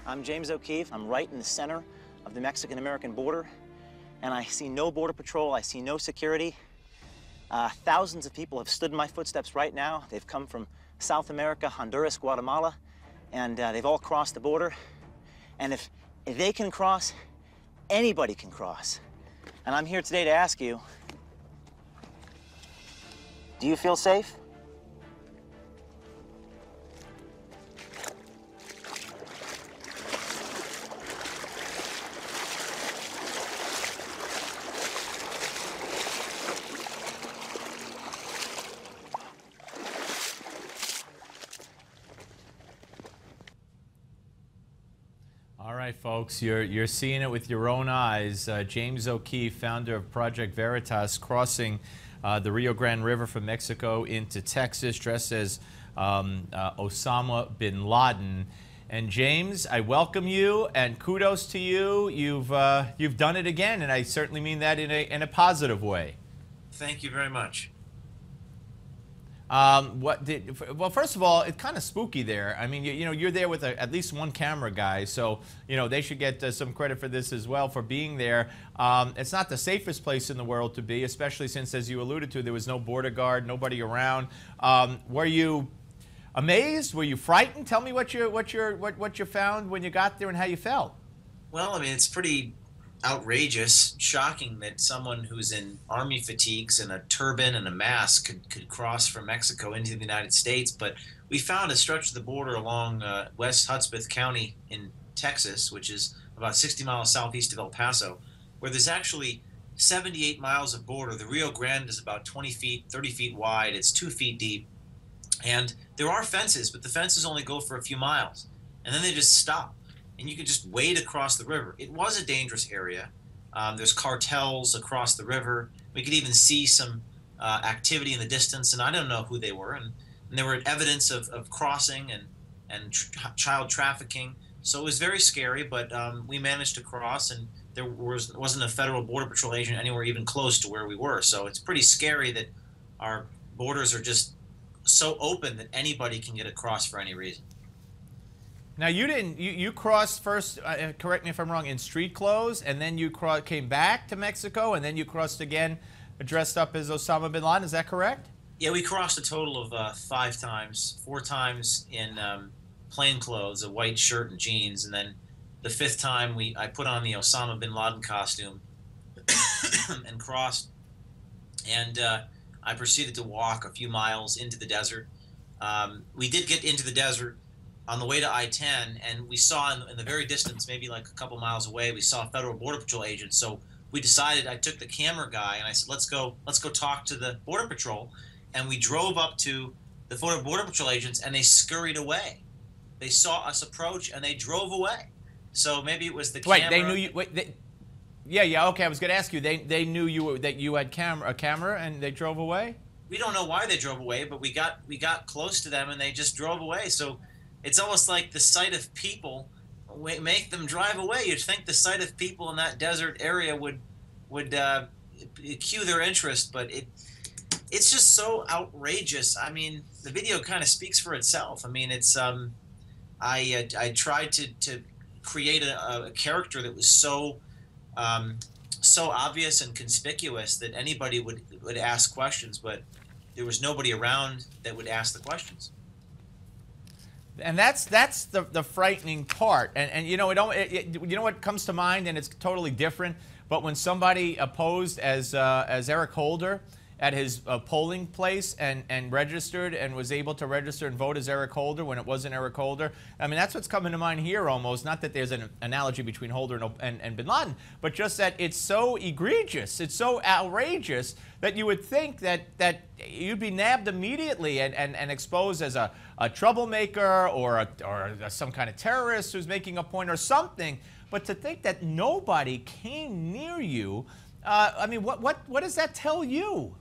I'm James O'Keefe. I'm right in the center of the Mexican-American border, and I see no border patrol. I see no security. Thousands of people have stood in my footsteps right now. They've come from South America, Honduras, Guatemala, and they've all crossed the border. And if they can cross, anybody can cross. And I'm here today to ask you, do you feel safe? All right, folks, you're seeing it with your own eyes. James O'Keefe, founder of Project Veritas, crossing the Rio Grande River from Mexico into Texas, dressed as Osama bin Laden. And James, I welcome you and kudos to you. You've done it again, and I certainly mean that in a positive way. Thank you very much. Well, first of all, it's kind of spooky there. I mean, you know, you're there with at least one camera guy, so, you know, they should get some credit for this as well, for being there. It's not the safest place in the world to be, especially since, as you alluded to, there was no border guard, nobody around. Were you amazed? Were you frightened? Tell me what you found when you got there and how you felt. Well, I mean, it's pretty outrageous, shocking that someone who's in army fatigues and a turban and a mask could cross from Mexico into the United States. But we found a stretch of the border along West Hudspeth County in Texas, which is about 60 miles southeast of El Paso, where there's actually 78 miles of border. The Rio Grande is about 20 feet, 30 feet wide. It's 2 feet deep. And there are fences, but the fences only go for a few miles. And then they just stop. And you can just wade across the river. It was a dangerous area. There's cartels across the river. We could even see some activity in the distance, and I don't know who they were. And there were evidence of crossing and child trafficking. So it was very scary, but we managed to cross, and there wasn't a federal border patrol agent anywhere even close to where we were. So it's pretty scary that our borders are just so open that anybody can get across for any reason. Now, you crossed first, correct me if I'm wrong, in street clothes, and then you came back to Mexico, and then you crossed again dressed up as Osama bin Laden. Is that correct? Yeah, we crossed a total of 5 times, 4 times in plain clothes, a white shirt and jeans, and then the 5th time I put on the Osama bin Laden costume and crossed, and I proceeded to walk a few miles into the desert. We did get into the desert on the way to I-10, and we saw in the very distance, maybe like a couple miles away, we saw federal border patrol agents. So we decided, I took the camera guy and I said, let's go talk to the border patrol. And we drove up to the border patrol agents, and they scurried away. They saw us approach and they drove away. So maybe it was the camera. Wait, they knew you. Wait, yeah. Okay, I was going to ask you. They knew that you had a camera, and they drove away. We don't know why they drove away, but we got close to them and they just drove away. So it's almost like the sight of people make them drive away. You'd think the sight of people in that desert area would cue their interest, but it's just so outrageous. I mean, the video kind of speaks for itself. I mean, it's I tried to create a character that was so obvious and conspicuous that anybody would ask questions, but there was nobody around that would ask the questions. And that's the frightening part. And you know, you know what comes to mind, and it's totally different. But when somebody posed as Eric Holder at his polling place and registered and was able to register and vote as Eric Holder when it wasn't Eric Holder, I mean, that's what's coming to mind here almost. Not that there's an analogy between Holder and bin Laden, but just that it's so egregious, it's so outrageous that you would think that you'd be nabbed immediately and exposed as a troublemaker or some kind of terrorist who's making a point or something. But to think that nobody came near you, I mean, what does that tell you?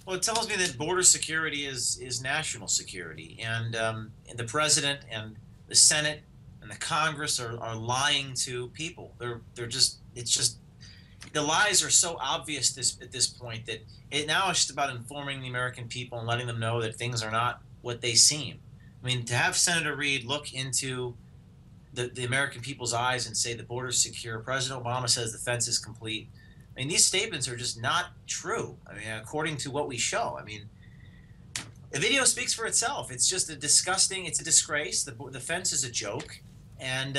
Well, it tells me that border security is national security, and the president and the Senate and the Congress are lying to people. It's just the lies are so obvious at this point that now it's just about informing the American people and letting them know that things are not what they seem. I mean, to have Senator Reid look into the American people's eyes and say the border's secure. President Obama says the fence is complete. I mean, these statements are just not true. I mean, according to what we show. I mean, the video speaks for itself. It's just a disgusting, it's a disgrace. The fence is a joke. And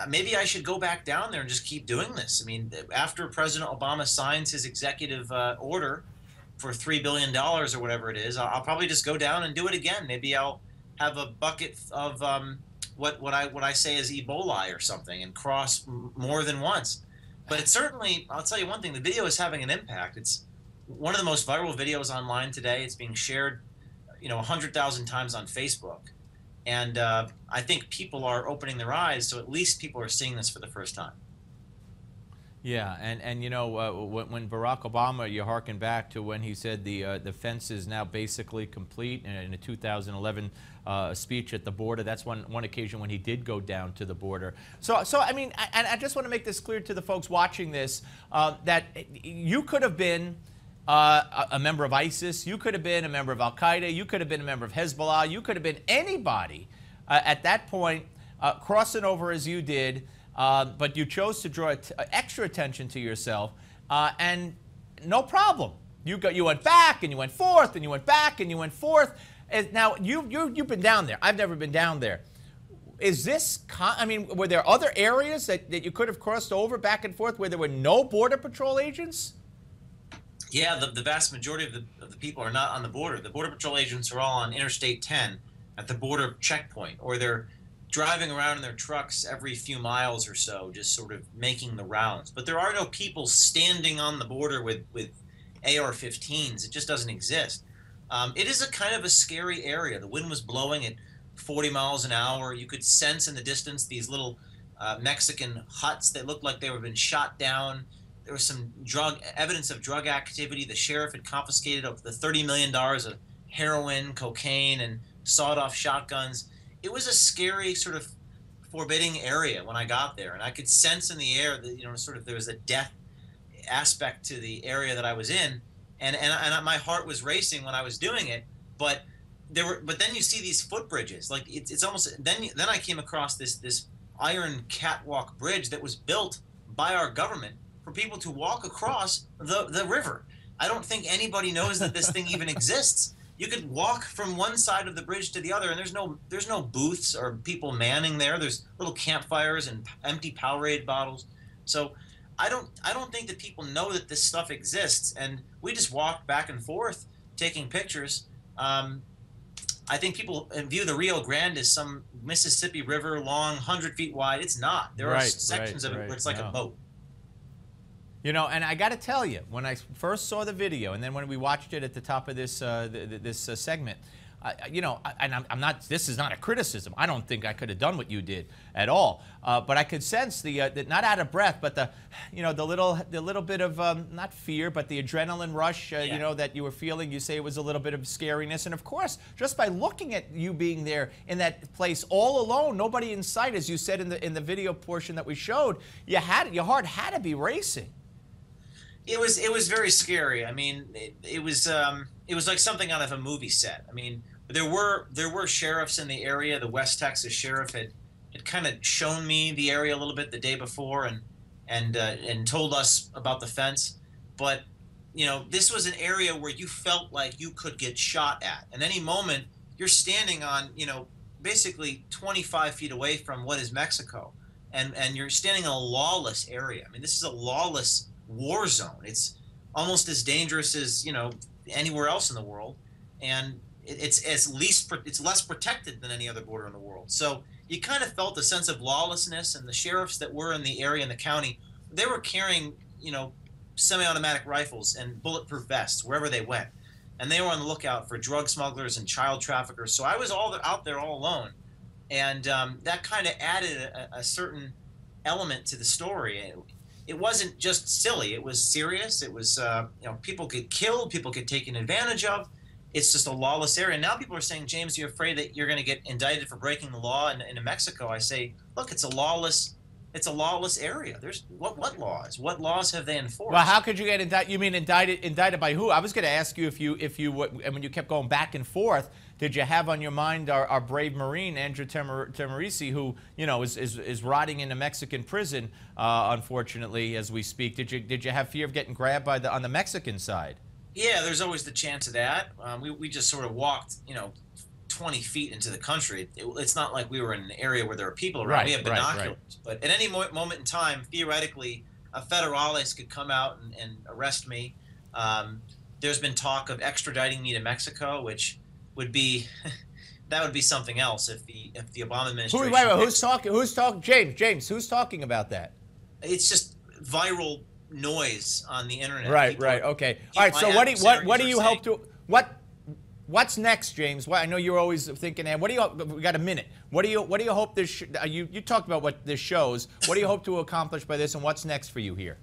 maybe I should go back down there and just keep doing this. I mean, after President Obama signs his executive order for $3 billion or whatever it is, I'll probably just go down and do it again. Maybe I'll have a bucket of what I say is Ebola or something and cross more than once. But it's certainly, I'll tell you one thing, the video is having an impact. It's one of the most viral videos online today. It's being shared, 100,000 times on Facebook. And I think people are opening their eyes, so at least people are seeing this for the first time. Yeah, and when Barack Obama, you hearken back to when he said the fence is now basically complete in a 2011 speech at the border. That's one occasion when he did go down to the border. So I mean, I just want to make this clear to the folks watching this, that you could have been a member of ISIS, you could have been a member of Al-Qaeda, you could have been a member of Hezbollah, you could have been anybody at that point, crossing over as you did, but you chose to draw extra attention to yourself, and no problem. You went back and you went forth and you went back and you went forth. And now you've been down there. I've never been down there. Is this? I mean, were there other areas that you could have crossed over back and forth where there were no Border Patrol agents? Yeah, the vast majority of the people are not on the border. The Border Patrol agents are all on Interstate 10 at the border checkpoint, or they're driving around in their trucks every few miles or so, just sort of making the rounds. But there are no people standing on the border with AR-15s. It just doesn't exist. It is a kind of a scary area. The wind was blowing at 40 miles an hour. You could sense in the distance these little Mexican huts that looked like they were been shot down. There was some evidence of drug activity. The sheriff had confiscated up the $30 million of heroin, cocaine, and sawed-off shotguns. It was a scary, sort of forbidding area when I got there, and I could sense in the air that sort of there was a death aspect to the area that I was in, and my heart was racing when I was doing it. But then you see these footbridges, like it's almost then I came across this iron catwalk bridge that was built by our government for people to walk across the river. I don't think anybody knows that this thing even exists. You could walk from one side of the bridge to the other, and there's no booths or people manning there. There's little campfires and empty Powerade bottles. So I don't think that people know that this stuff exists, and we just walked back and forth taking pictures. I think people view the Rio Grande as some Mississippi River long, 100 feet wide. It's not. There are sections of it where it's like a boat. And I got to tell you, when I first saw the video, and then when we watched it at the top of this segment, and I'm not. This is not a criticism. I don't think I could have done what you did at all. But I could sense the not out of breath, but the little bit of not fear, but the adrenaline rush. That you were feeling. You say it was a little bit of scariness, and of course, just by looking at you being there in that place all alone, nobody in sight, as you said in the video portion that we showed, your heart had to be racing. It was very scary. I mean, it was like something out of a movie set. I mean, there were sheriffs in the area. The West Texas sheriff had kind of shown me the area a little bit the day before and told us about the fence. But this was an area where you felt like you could get shot at any moment. You're standing on basically 25 feet away from what is Mexico, and you're standing in a lawless area. I mean, this is a lawless war zone. It's almost as dangerous as anywhere else in the world, and it's less protected than any other border in the world. So you kind of felt a sense of lawlessness, and the sheriffs that were in the area in the county, they were carrying semi-automatic rifles and bulletproof vests wherever they went, and they were on the lookout for drug smugglers and child traffickers. So I was out there all alone, and that kind of added a certain element to the story. It wasn't just silly. It was serious. It was, people get killed, people get taken advantage of. It's just a lawless area. And now people are saying, James, you're afraid that you're going to get indicted for breaking the law in Mexico. I say, look, it's a lawless area. There's what laws? What laws have they enforced? Well, how could you get indicted? You mean indicted by who? I was going to ask you if you when you kept going back and forth, did you have on your mind our brave Marine, Andrew Temerisi, who, you know, is rotting in a Mexican prison, unfortunately, as we speak? Did you have fear of getting grabbed by on the Mexican side? Yeah, there's always the chance of that. We just sort of walked, you know, 20 feet into the country. It's not like we were in an area where there are people around. Right, We have binoculars. right. But at any moment in time, theoretically, a federales could come out and arrest me. There's been talk of extraditing me to Mexico, which would be that would be something else if the Obama administration. Wait, who's talking? Who's talking? James, who's talking about that? It's just viral noise on the internet. Right, People right, okay. All right. So what do you hope to what's next, James? I know you're always thinking, and we got a minute. What do you hope this? You talked about what this shows. What do you hope to accomplish by this, and what's next for you here?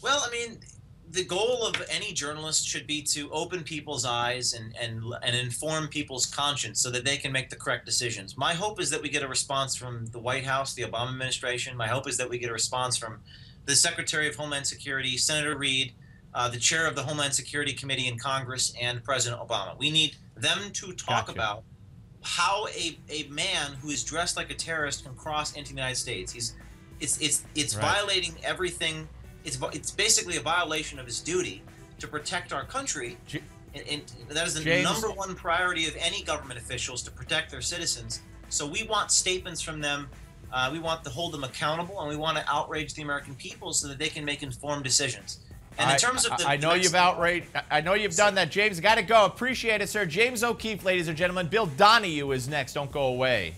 Well, I mean, the goal of any journalist should be to open people's eyes and inform people's conscience so that they can make the correct decisions. My hope is that we get a response from the White House, the Obama administration. My hope is that we get a response from the Secretary of Homeland Security, Senator Reid, the chair of the Homeland Security Committee in Congress, and President Obama. We need them to talk about how a man who is dressed like a terrorist can cross into the United States. It's violating everything. It's basically a violation of his duty to protect our country, and that is the number one priority of any government officials, to protect their citizens. So we want statements from them. We want to hold them accountable, and we want to outrage the American people so that they can make informed decisions. And in terms of I know you've outraged. I know you've done that, James. Got to go. Appreciate it, sir. James O'Keefe, ladies and gentlemen. Bill Donahue is next. Don't go away.